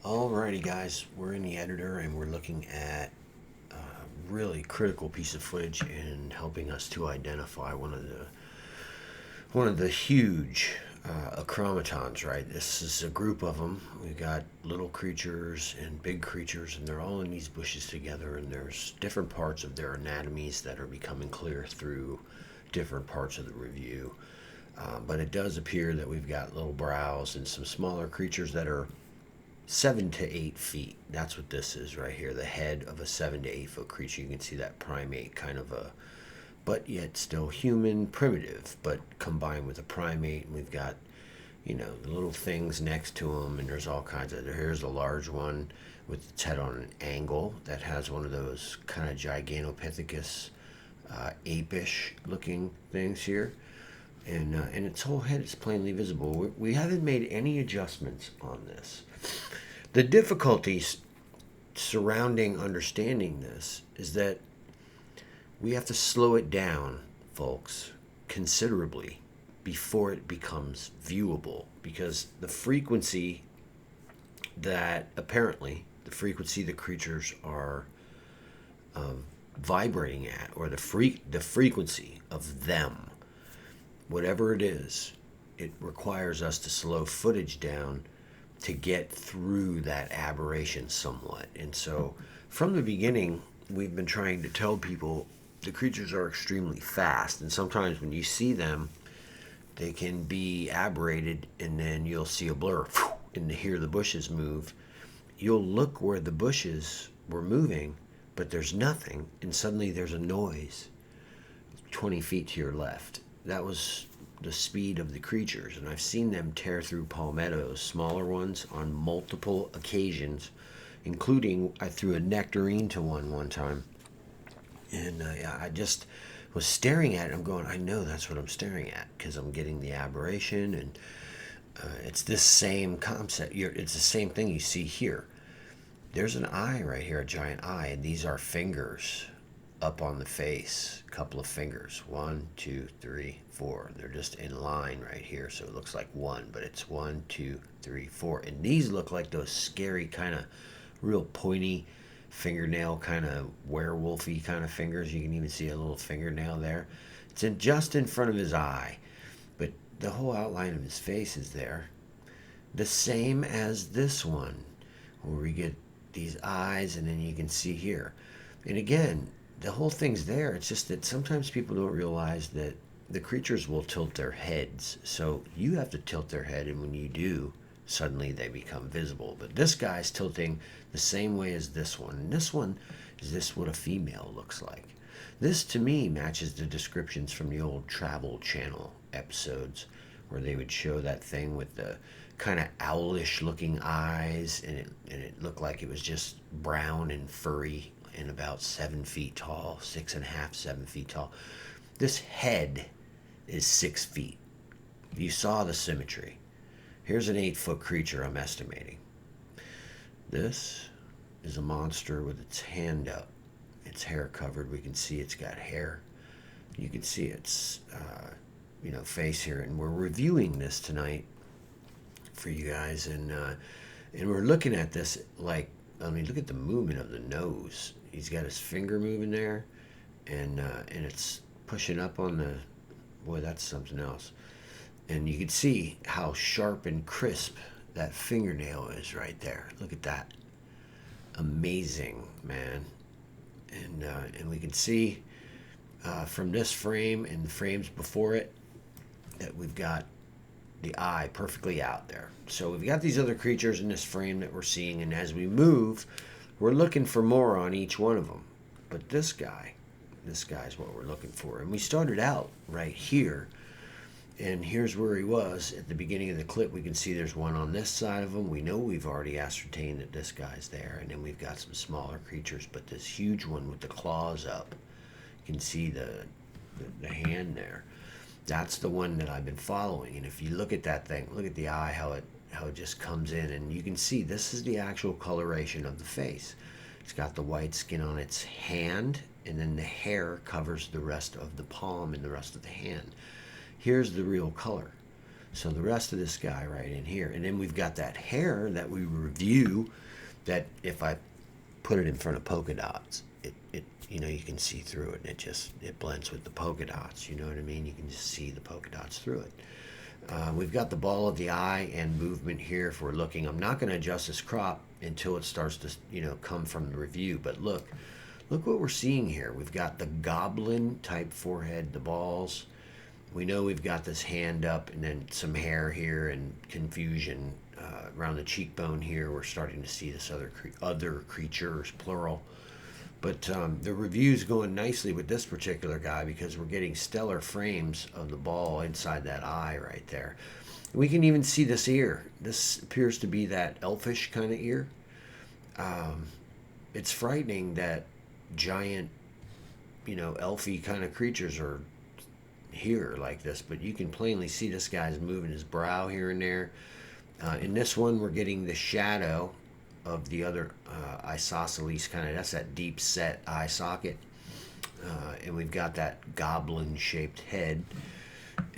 Alrighty, guys, we're in the editor and we're looking at a really critical piece of footage in helping us to identify one of the huge achromatons. Right, this is a group of them. We got little creatures and big creatures, and they're all in these bushes together. And there's different parts of their anatomies that are becoming clear through different parts of the review. But it does appear that we've got little brows and some smaller creatures that are 7 to 8 feet. That's what this is right here. The head of a 7 to 8 foot creature. You can see that primate kind of a, but yet still human, primitive, but combined with a primate. And we've got, the little things next to them, and there's all kinds of. Here's a large one with its head on an angle that has one of those kind of Gigantopithecus, apish looking things here. And its whole head is plainly visible. We haven't made any adjustments on this. The difficulties surrounding understanding this is that we have to slow it down, folks, considerably before it becomes viewable, because the frequency the creatures are vibrating at, or the frequency of them, whatever it is, it requires us to slow footage down to get through that aberration somewhat. And so from the beginning, we've been trying to tell people the creatures are extremely fast, and sometimes when you see them, they can be aberrated, and then you'll see a blur and hear the bushes move. You'll look where the bushes were moving, but there's nothing, and suddenly there's a noise 20 feet to your left. That was the speed of the creatures, and I've seen them tear through palmettos, smaller ones, on multiple occasions, including I threw a nectarine to one time, and I just was staring at it. I'm going, I know that's what I'm staring at, because I'm getting the aberration, and it's this same concept. It's the same thing you see here. There's an eye right here, a giant eye, and these are fingers up on the face. A couple of fingers, 1, 2, 3, 4. They're just in line right here, so it looks like one, but it's 1, 2, 3, 4. And these look like those scary kind of real pointy fingernail, kind of werewolfy kind of fingers. You can even see a little fingernail there. It's just in front of his eye, but the whole outline of his face is there, the same as this one, where we get these eyes, and then you can see here. And again, the whole thing's there. It's just that sometimes people don't realize that the creatures will tilt their heads. So you have to tilt their head, and when you do, suddenly they become visible. But this guy's tilting the same way as this one. And this one is this what a female looks like. This, to me, matches the descriptions from the old Travel Channel episodes, where they would show that thing with the kind of owlish looking eyes, and it looked like it was just brown and furry and about 7 feet tall, 6.5, 7 feet tall. This head is 6 feet. You saw the symmetry. Here's an 8-foot creature, I'm estimating. This is a monster with its hand up, its hair covered. We can see it's got hair. You can see its face here, and we're reviewing this tonight for you guys, and we're looking at this like, look at the movement of the nose. He's got his finger moving there, and it's pushing up on the, boy, that's something else. And you can see how sharp and crisp that fingernail is right there. Look at that. Amazing, man. And we can see from this frame and the frames before it that we've got the eye perfectly out there. So we've got these other creatures in this frame that we're seeing, and as we move, we're looking for more on each one of them. But this guy's what we're looking for. And we started out right here, and here's where he was at the beginning of the clip. We can see there's one on this side of him. We know we've already ascertained that this guy's there, and then we've got some smaller creatures, but this huge one with the claws up, you can see the hand there. That's the one that I've been following. And if you look at that thing, look at the eye, how it just comes in, and you can see this is the actual coloration of the face. It's got the white skin on its hand, and then the hair covers the rest of the palm and the rest of the hand. Here's the real color. So the rest of this guy right in here. And then we've got that hair that we review that if I put it in front of polka dots, it you know, you can see through it, and it blends with the polka dots. You know what I mean? You can just see the polka dots through it. We've got the ball of the eye and movement here if we're looking. I'm not going to adjust this crop until it starts to, you know, come from the review. But look what we're seeing here. We've got the goblin type forehead, the balls. We know we've got this hand up and then some hair here and confusion around the cheekbone here. We're starting to see this other creatures, plural. But the review's going nicely with this particular guy because we're getting stellar frames of the ball inside that eye right there. We can even see this ear. This appears to be that elfish kind of ear. It's frightening that giant, you know, elfy kind of creatures are here like this, but you can plainly see this guy's moving his brow here and there. In this one, we're getting the shadow of the other isosceles kind of, that's that deep set eye socket. And we've got that goblin shaped head.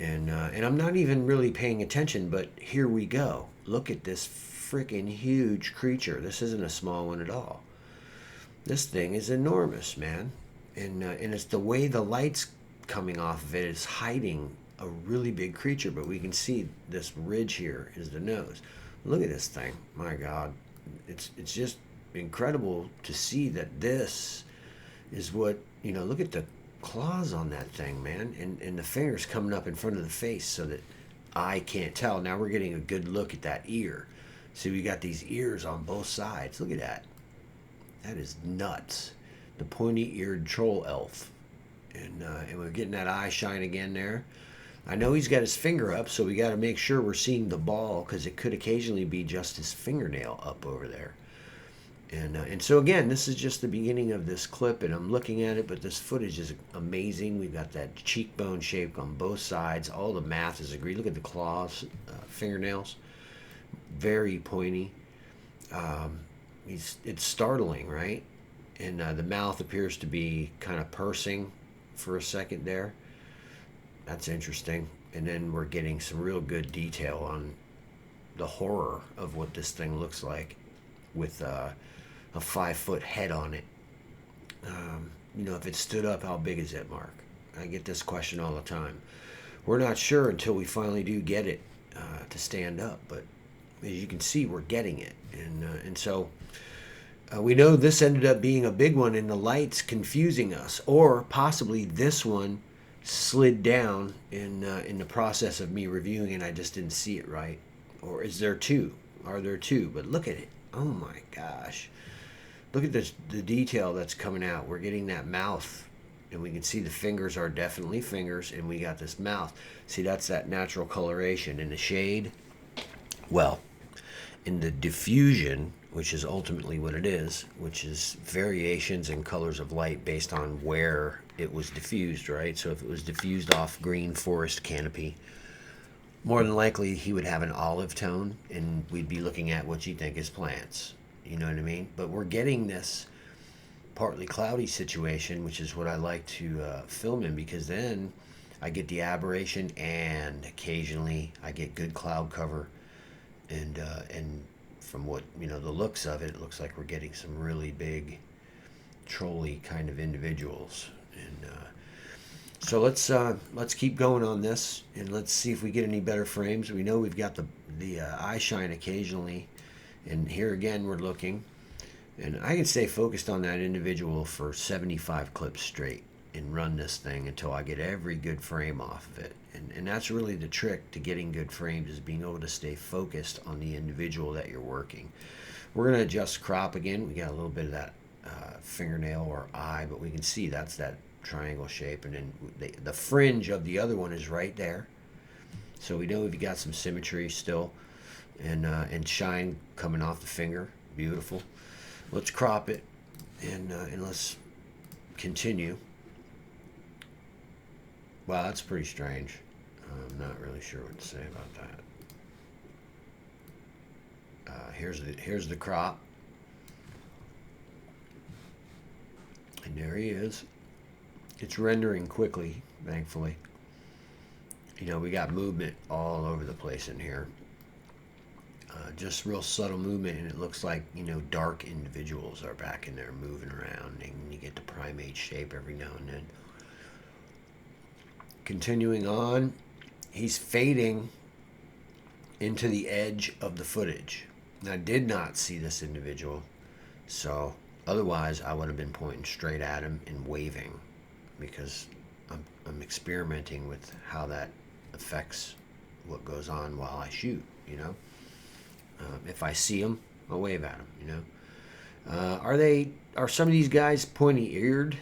And I'm not even really paying attention, but here we go. Look at this freaking huge creature. This isn't a small one at all. This thing is enormous, man. And it's the way the light's coming off of it is hiding a really big creature, but we can see this ridge here is the nose. Look at this thing. My God. It's just incredible to see that this is what, you know, look at the claws on that thing, man, and the fingers coming up in front of the face so that I can't tell. Now we're getting a good look at that ear. See, we got these ears on both sides. Look at that. That is nuts. The pointy-eared troll elf. And we're getting that eye shine again there. I know he's got his finger up, so we got to make sure we're seeing the ball because it could occasionally be just his fingernail up over there. And so again, this is just the beginning of this clip, and I'm looking at it, but this footage is amazing. We've got that cheekbone shape on both sides. All the math is agreed. Look at the claws, fingernails, very pointy. It's startling, right? And the mouth appears to be kind of pursing for a second there. That's interesting. And then we're getting some real good detail on the horror of what this thing looks like with a 5-foot head on it. You know, if it stood up, how big is it, Mark? I get this question all the time. We're not sure until we finally do get it to stand up, but as you can see, we're getting it. And so we know this ended up being a big one, and the light's confusing us, or possibly this one slid down in the process of me reviewing, and I just didn't see it right. Or is there two? Are there two? But look at it. Oh my gosh. Look at this, the detail that's coming out. We're getting that mouth, and we can see the fingers are definitely fingers, and we got this mouth. See, that's that natural coloration. In the shade, well, in the diffusion, which is ultimately what it is, which is variations in colors of light based on where it was diffused, right? So if it was diffused off green forest canopy, more than likely he would have an olive tone, and we'd be looking at what you think is plants. You know what I mean? But we're getting this partly cloudy situation, which is what I like to film in, because then I get the aberration, and occasionally I get good cloud cover, and from what, you know, the looks of it, it looks like we're getting some really big trolly kind of individuals. And so let's keep going on this, and let's see if we get any better frames. We know we've got the eye shine occasionally, and here again we're looking, and I can stay focused on that individual for 75 clips straight and run this thing until I get every good frame off of it. And that's really the trick to getting good frames, is being able to stay focused on the individual that you're working. We're going to adjust crop again. We got a little bit of that fingernail or eye, but we can see that's that triangle shape, and then the fringe of the other one is right there. So we know we've got some symmetry still, and shine coming off the finger. Beautiful. Let's crop it, and let's continue. Wow, that's pretty strange. I'm not really sure what to say about that. Here's the crop, and there he is. It's rendering quickly, thankfully, We got movement all over the place in here. Just real subtle movement, and it looks like, dark individuals are back in there moving around, and you get the primate shape every now and then. Continuing on, he's fading into the edge of the footage. Now, I did not see this individual, so otherwise I would have been pointing straight at him and waving, because I'm experimenting with how that affects what goes on while I shoot. If I see him, I'll wave at him. Are some of these guys pointy-eared,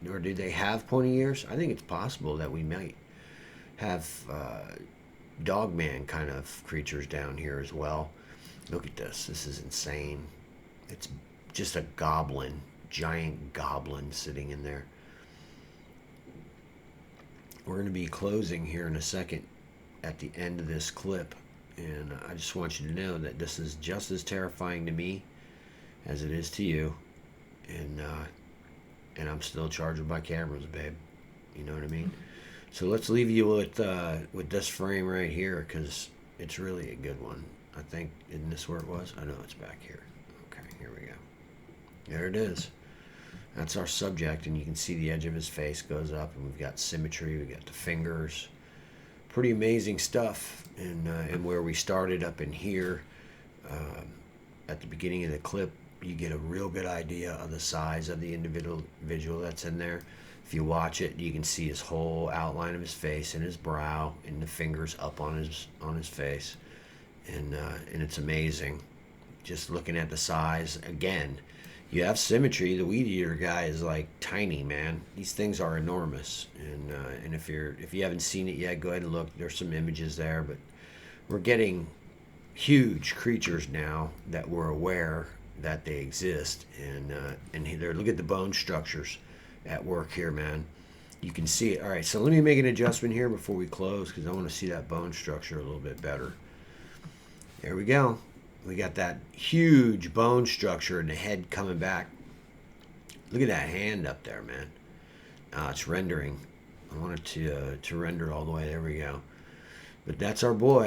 or do they have pointy ears? I think it's possible that we might have dogman kind of creatures down here as well. Look at this. This is insane. It's just a goblin, giant goblin sitting in there. We're going to be closing here in a second at the end of this clip, and I just want you to know that this is just as terrifying to me as it is to you, and I'm still charged with my cameras, babe. You know what I mean? So let's leave you with this frame right here, because it's really a good one. I think, isn't this where it was? I know it's back here. Okay, here we go. There it is. That's our subject, and you can see the edge of his face goes up, and we've got symmetry. We've got the fingers. Pretty amazing stuff. And where we started up in here, at the beginning of the clip, you get a real good idea of the size of the individual that's in there. If you watch it, you can see his whole outline of his face and his brow and the fingers up on his face, and it's amazing. Just looking at the size again, you have symmetry. The weed eater guy is like tiny, man. These things are enormous, and if you haven't seen it yet, go ahead and look. There's some images there, but we're getting huge creatures now that we're aware that they exist, and there. Look at the bone structures at work here, man. You can see it. All right, so let me make an adjustment here before we close, because I want to see that bone structure a little bit better. There we go. We got that huge bone structure and the head coming back. Look at that hand up there, man. It's rendering. I want it to render all the way. There we go. But that's our boy.